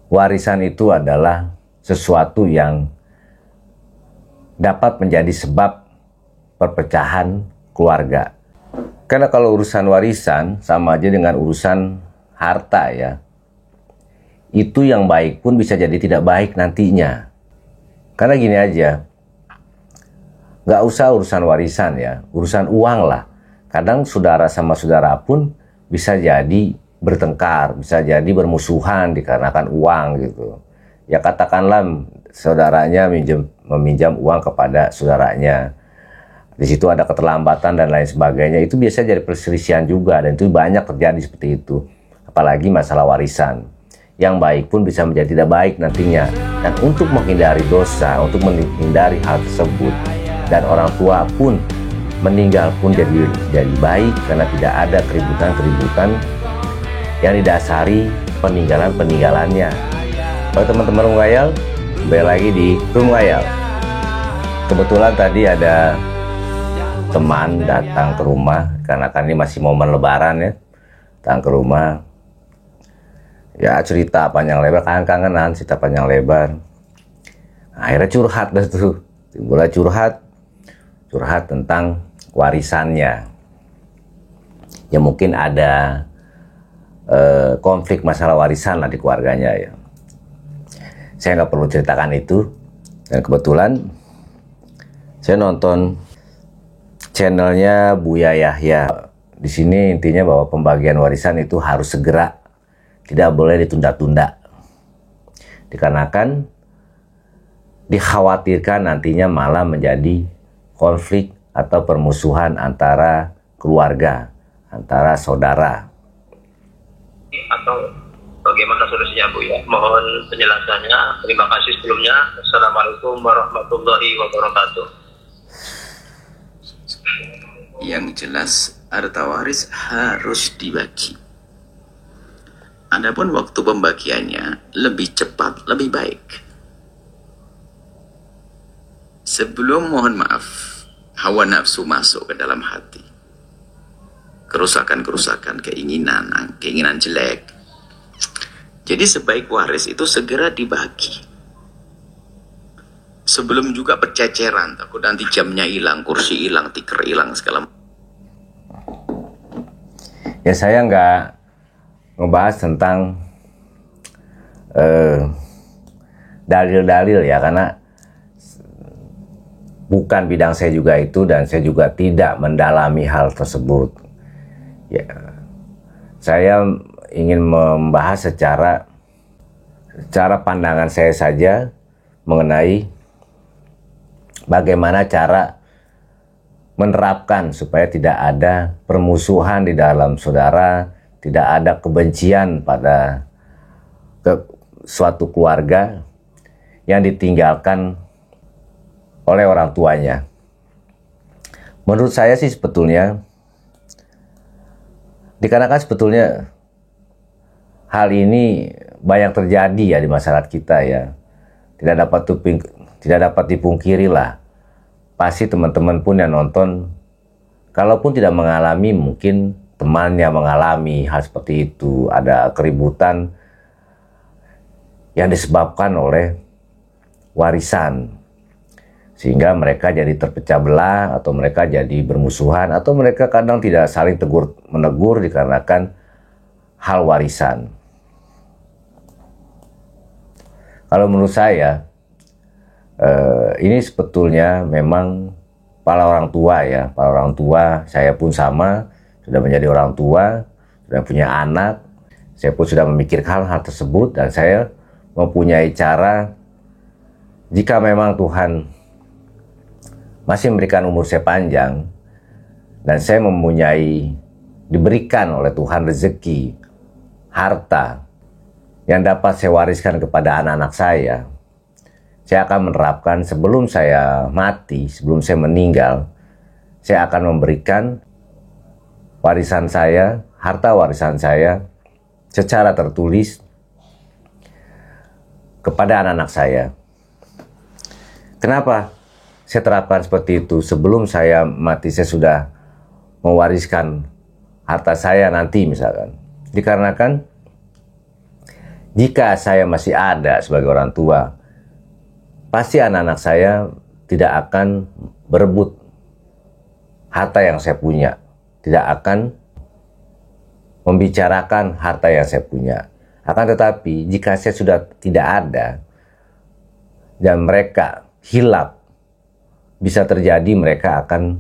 warisan itu adalah sesuatu yang dapat menjadi sebab perpecahan keluarga. Karena kalau urusan warisan sama aja dengan urusan harta ya. Itu yang baik pun bisa jadi tidak baik nantinya. Karena gini aja, gak usah urusan warisan ya, urusan uang lah. Kadang saudara sama saudara pun bisa jadi bertengkar, bisa jadi bermusuhan dikarenakan uang gitu. Ya katakanlah saudaranya meminjam uang kepada saudaranya. Di situ ada keterlambatan dan lain sebagainya. Itu biasa jadi perselisihan juga dan itu banyak terjadi seperti itu. Apalagi masalah warisan. Yang baik pun bisa menjadi tidak baik nantinya. Dan untuk menghindari dosa, untuk menghindari hal tersebut, dan orang tua pun meninggal pun jadi baik karena tidak ada keributan-keributan yang didasari peninggalan-peninggalannya. Kalau teman-teman Rumgayal, kembali lagi di Rumgayal. Kebetulan tadi ada teman datang ke rumah karena kan ini masih momen lebaran ya. Datang ke rumah. Ya cerita panjang lebar, kangen-kangenan, cerita panjang lebar. Akhirnya curhat dah tuh. Mulai curhat tentang warisannya. Ya mungkin ada konflik masalah warisan lah di keluarganya ya. Saya nggak perlu ceritakan itu. Dan kebetulan saya nonton channelnya Buya Yahya. Di sini intinya bahwa pembagian warisan itu harus segera, tidak boleh ditunda-tunda. Dikarenakan dikhawatirkan nantinya malah menjadi konflik atau permusuhan antara keluarga, antara saudara. Atau bagaimana solusinya Bu ya? Mohon penjelasannya. Terima kasih sebelumnya. Assalamualaikum warahmatullahi wabarakatuh. Yang jelas harta waris harus dibagi. Adapun waktu pembagiannya lebih cepat, lebih baik. Sebelum mohon maaf, hawa nafsu masuk ke dalam hati. Kerusakan-kerusakan, keinginan jelek. Jadi sebaik waris itu segera dibagi. Sebelum juga perceceran, takut nanti jamnya hilang, kursi hilang, tikar hilang, segala. Ya saya nggak ngebahas tentang dalil-dalil ya, karena bukan bidang saya juga itu dan saya juga tidak mendalami hal tersebut. Ya, saya ingin membahas secara pandangan saya saja mengenai bagaimana cara menerapkan supaya tidak ada permusuhan di dalam saudara, tidak ada kebencian pada suatu keluarga yang ditinggalkan oleh orang tuanya. Menurut saya sih sebetulnya, dikarenakan sebetulnya hal ini banyak terjadi ya di masyarakat kita ya. Tidak dapat dipungkiri lah. Pasti teman-teman pun yang nonton, kalaupun tidak mengalami, mungkin temannya mengalami hal seperti itu. Ada keributan yang disebabkan oleh warisan. Sehingga mereka jadi terpecah belah, atau mereka jadi bermusuhan, atau mereka kadang tidak saling menegur dikarenakan hal warisan. Kalau menurut saya, ini sebetulnya memang para orang tua ya, para orang tua, saya pun sama, sudah menjadi orang tua, sudah punya anak, saya pun sudah memikirkan hal tersebut, dan saya mempunyai cara, jika memang Tuhan masih memberikan umur saya panjang, dan saya diberikan oleh Tuhan rezeki, harta, yang dapat saya wariskan kepada anak-anak saya akan menerapkan sebelum saya mati, sebelum saya meninggal, saya akan memberikan warisan saya, harta warisan saya, secara tertulis kepada anak-anak saya. Kenapa saya terapkan seperti itu? Sebelum saya mati, saya sudah mewariskan harta saya nanti misalkan. Dikarenakan Jika saya masih ada sebagai orang tua, pasti anak-anak saya tidak akan berebut harta yang saya punya, tidak akan membicarakan harta yang saya punya. Akan tetapi, jika saya sudah tidak ada dan mereka hilaf, bisa terjadi mereka akan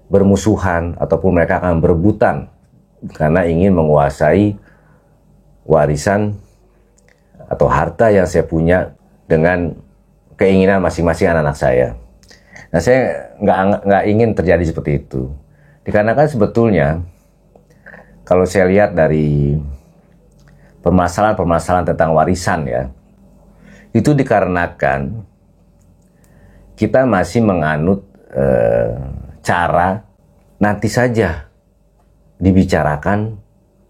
bermusuhan ataupun mereka akan berebutan karena ingin menguasai warisan atau harta yang saya punya dengan keinginan masing-masing anak-anak saya. Nah, saya nggak ingin terjadi seperti itu. Dikarenakan sebetulnya kalau saya lihat dari permasalahan-permasalahan tentang warisan ya, itu dikarenakan kita masih menganut cara nanti saja dibicarakan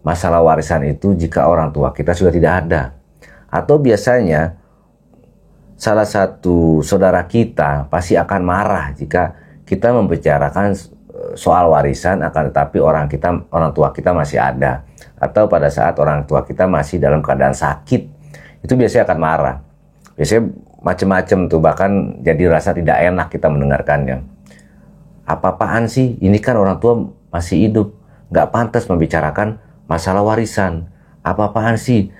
masalah warisan itu jika orang tua kita sudah tidak ada. Atau biasanya salah satu saudara kita pasti akan marah jika kita membicarakan soal warisan, akan tetapi orang tua kita masih ada. Atau pada saat orang tua kita masih dalam keadaan sakit, itu biasanya akan marah. Biasanya macam-macam tuh, bahkan jadi rasa tidak enak kita mendengarkannya. Apa-apaan sih? Ini kan orang tua masih hidup, nggak pantas membicarakan masalah warisan. Apa-apaan sih?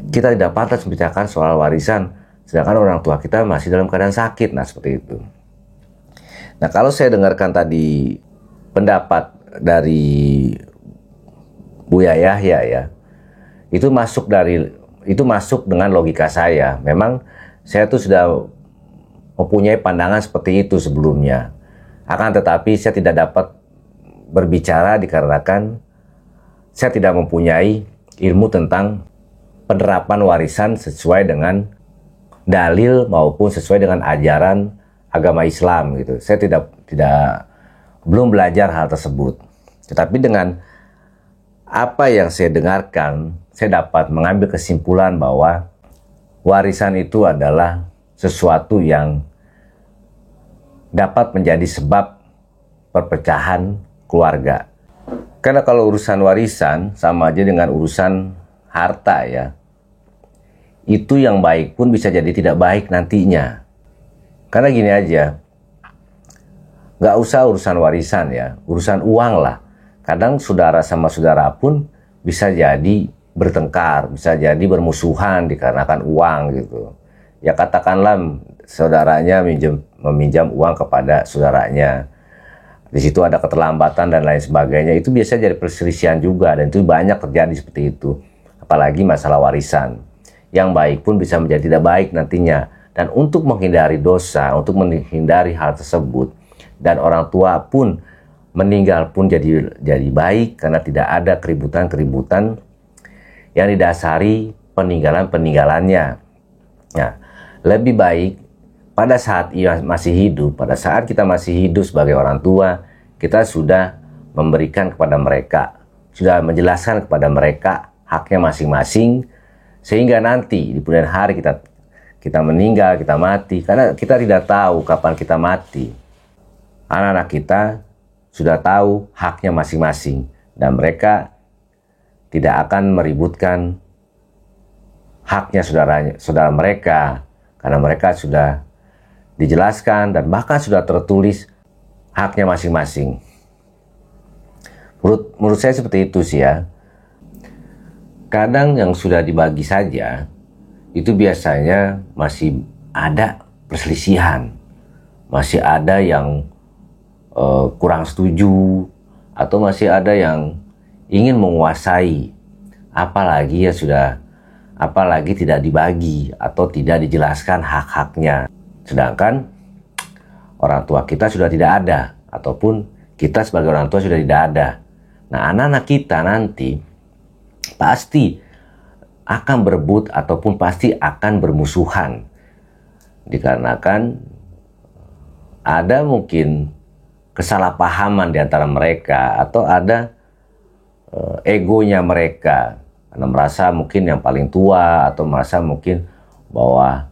Kita tidak pantas membicarakan soal warisan, sedangkan orang tua kita masih dalam keadaan sakit. Nah, seperti itu. Nah, kalau saya dengarkan tadi pendapat dari Buya Yahya ya, itu masuk dengan logika saya. Memang saya tuh sudah mempunyai pandangan seperti itu sebelumnya. Akan tetapi saya tidak dapat berbicara dikarenakan saya tidak mempunyai ilmu tentang penerapan warisan sesuai dengan dalil maupun sesuai dengan ajaran agama Islam gitu. Saya belum belajar hal tersebut. Tetapi dengan apa yang saya dengarkan, saya dapat mengambil kesimpulan bahwa warisan itu adalah sesuatu yang dapat menjadi sebab perpecahan keluarga. Karena kalau urusan warisan sama aja dengan urusan harta ya. Itu yang baik pun bisa jadi tidak baik nantinya. Karena gini aja, nggak usah urusan warisan ya, urusan uang lah. Kadang saudara sama saudara pun bisa jadi bertengkar, bisa jadi bermusuhan dikarenakan uang gitu. Ya katakanlah saudaranya meminjam uang kepada saudaranya. Di situ ada keterlambatan dan lain sebagainya. Itu biasa jadi perselisihan juga, dan itu banyak terjadi seperti itu. Apalagi masalah warisan. Yang baik pun bisa menjadi tidak baik nantinya. Dan untuk menghindari dosa, untuk menghindari hal tersebut, dan orang tua pun meninggal pun jadi baik karena tidak ada keributan-keributan yang didasari peninggalannya. Nah, lebih baik pada saat ia masih hidup, pada saat kita masih hidup sebagai orang tua, kita sudah memberikan kepada mereka, sudah menjelaskan kepada mereka haknya masing-masing, sehingga nanti di kemudian hari kita meninggal, kita mati, karena kita tidak tahu kapan kita mati. Anak-anak kita sudah tahu haknya masing-masing, dan mereka tidak akan meributkan haknya saudara mereka, karena mereka sudah dijelaskan dan bahkan sudah tertulis haknya masing-masing. Menurut saya seperti itu sih ya. Kadang yang sudah dibagi saja itu biasanya masih ada perselisihan, masih ada yang kurang setuju, atau masih ada yang ingin menguasai, apalagi tidak dibagi atau tidak dijelaskan hak-haknya. Sedangkan orang tua kita sudah tidak ada, ataupun kita sebagai orang tua sudah tidak ada. Nah, anak-anak kita nanti pasti akan berebut ataupun pasti akan bermusuhan. Dikarenakan ada mungkin kesalahpahaman di antara mereka, atau ada egonya mereka. Karena merasa mungkin yang paling tua, atau merasa mungkin bahwa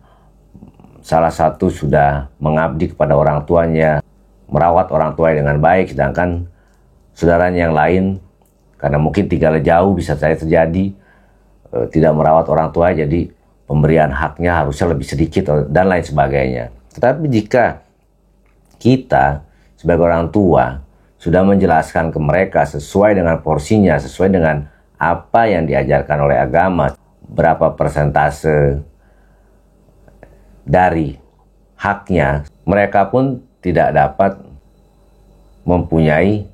salah satu sudah mengabdi kepada orang tuanya, merawat orang tuanya dengan baik, sedangkan saudaranya yang lain, karena mungkin tinggal jauh, bisa saja terjadi, tidak merawat orang tua, jadi pemberian haknya harusnya lebih sedikit dan lain sebagainya. Tetapi jika kita sebagai orang tua sudah menjelaskan ke mereka sesuai dengan porsinya, sesuai dengan apa yang diajarkan oleh agama, berapa persentase dari haknya, mereka pun tidak dapat mempunyai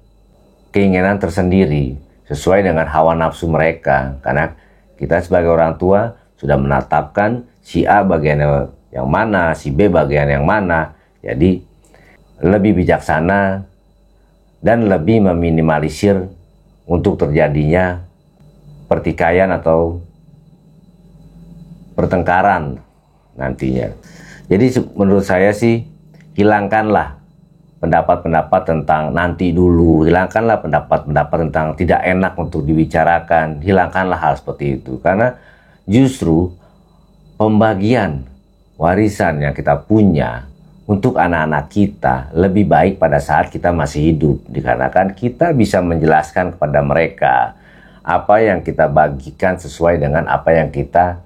keinginan tersendiri sesuai dengan hawa nafsu mereka. Karena kita sebagai orang tua sudah menetapkan si A bagian yang mana, si B bagian yang mana. Jadi lebih bijaksana dan lebih meminimalisir untuk terjadinya pertikaian atau pertengkaran nantinya. Jadi menurut saya sih, hilangkanlah pendapat-pendapat tentang nanti dulu, hilangkanlah pendapat-pendapat tentang tidak enak untuk dibicarakan, hilangkanlah hal seperti itu. Karena justru pembagian warisan yang kita punya untuk anak-anak kita lebih baik pada saat kita masih hidup, dikarenakan kita bisa menjelaskan kepada mereka apa yang kita bagikan sesuai dengan apa yang kita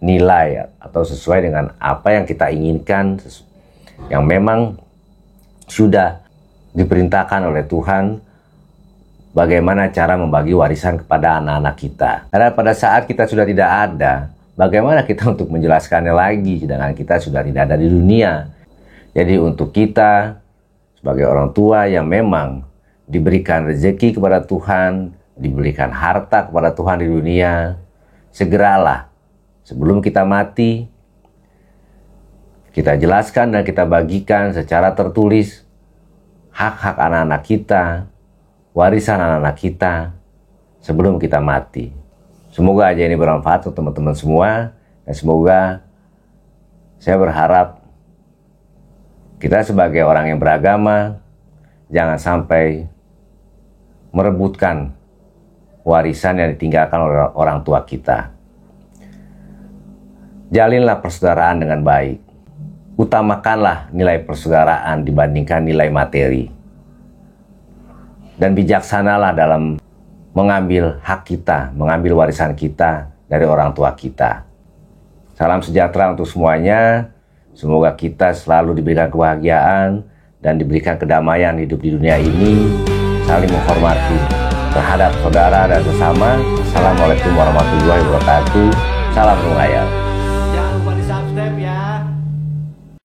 nilai atau sesuai dengan apa yang kita inginkan, yang memang sudah diperintahkan oleh Tuhan bagaimana cara membagi warisan kepada anak-anak kita. Karena pada saat kita sudah tidak ada, bagaimana kita untuk menjelaskannya lagi, sedangkan kita sudah tidak ada di dunia. Jadi untuk kita sebagai orang tua yang memang diberikan rezeki kepada Tuhan, diberikan harta kepada Tuhan di dunia, segeralah sebelum kita mati, kita jelaskan dan kita bagikan secara tertulis hak-hak anak-anak kita, warisan anak-anak kita sebelum kita mati. Semoga aja ini bermanfaat untuk teman-teman semua, dan semoga saya berharap kita sebagai orang yang beragama jangan sampai merebutkan warisan yang ditinggalkan oleh orang tua kita. Jalinlah persaudaraan dengan baik. Utamakanlah nilai persaudaraan dibandingkan nilai materi. Dan bijaksanalah dalam mengambil hak kita, mengambil warisan kita dari orang tua kita. Salam sejahtera untuk semuanya. Semoga kita selalu diberikan kebahagiaan dan diberikan kedamaian hidup di dunia ini. Saling menghormati terhadap saudara dan sesama. Assalamualaikum warahmatullahi wabarakatuh. Salam Rungayal.